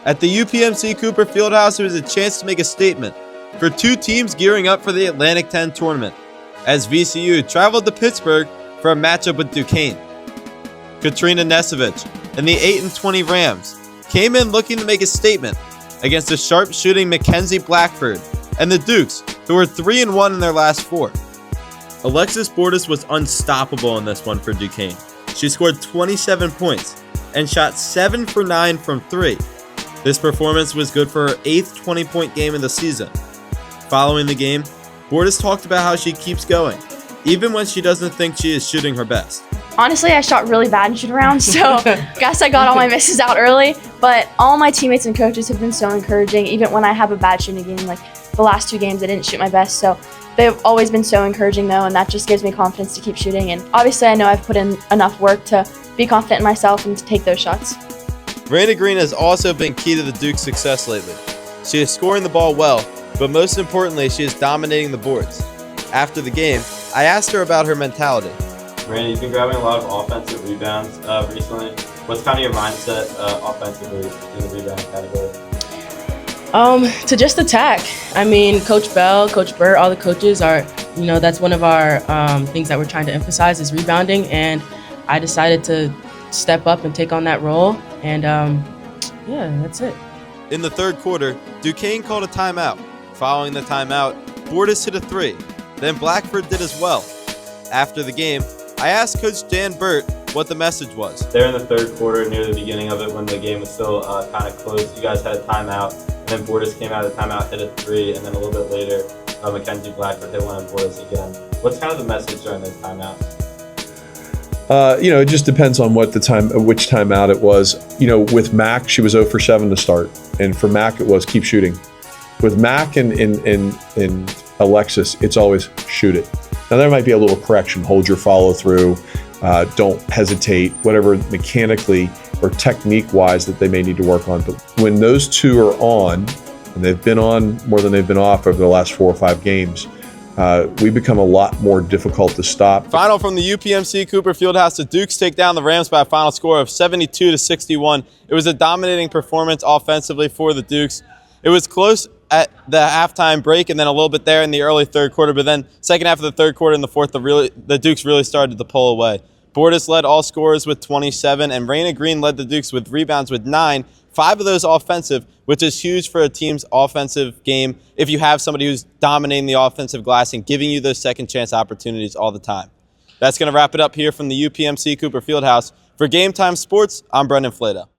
At the UPMC Cooper Fieldhouse, it was a chance to make a statement for two teams gearing up for the Atlantic 10 tournament, as VCU traveled to Pittsburgh for a matchup with Duquesne. Katrina Nesevich and the 8-20 Rams came in looking to make a statement against the sharp-shooting Mackenzie Blackford and the Dukes, who were 3-1 in their last 4. Alexis Bordas was unstoppable in this one for Duquesne. She scored 27 points and shot 7 for 9 from 3. This performance was good for her 8th 20-point game of the season. Following the game, Bordas talked about how she keeps going, even when she doesn't think she is shooting her best. Honestly, I shot really bad in shoot-around, so guess I got all my misses out early. But all my teammates and coaches have been so encouraging, even when I have a bad shooting game. Like the last 2 games, I didn't shoot my best, so they've always been so encouraging, though, and that just gives me confidence to keep shooting. And obviously, I know I've put in enough work to be confident in myself and to take those shots. Raina Green has also been key to the Duke's success lately. She is scoring the ball well, but most importantly, she is dominating the boards. After the game, I asked her about her mentality. Raina, you've been grabbing a lot of offensive rebounds recently. What's kind of your mindset offensively in the rebound category? To just attack. I mean, Coach Bell, Coach Burt, all the coaches are, that's one of our things that we're trying to emphasize is rebounding. And I decided to step up and take on that role. And yeah, that's it. In the third quarter, Duquesne called a timeout. Following the timeout, Bordas hit a 3. Then Blackford did as well. After the game, I asked Coach Dan Burt what the message was. There in the third quarter, near the beginning of it, when the game was still kind of close, you guys had a timeout, and then Bordas came out of the timeout, hit a 3, and then a little bit later, Mackenzie Blackford hit one on Bordas again. What's kind of the message during those timeouts? It just depends on which timeout it was. With Mac, she was 0 for 7 to start, and for Mac, it was keep shooting. With Mac and Alexis, it's always shoot it. Now there might be a little correction: hold your follow through, don't hesitate, whatever mechanically or technique-wise that they may need to work on. But when those two are on, and they've been on more than they've been off over the last 4 or 5 games, we become a lot more difficult to stop. Final from the UPMC Cooper Fieldhouse, the Dukes take down the Rams by a final score of 72-61. It was a dominating performance offensively for the Dukes. It was close at the halftime break and then a little bit there in the early third quarter, but then second half of the third quarter and the fourth, the Dukes really started to pull away. Bordas led all scorers with 27, and Raina Green led the Dukes with rebounds with 9, 5 of those offensive, which is huge for a team's offensive game if you have somebody who's dominating the offensive glass and giving you those second chance opportunities all the time. That's going to wrap it up here from the UPMC Cooper Fieldhouse. For Game Time Sports, I'm Brendan Flatow.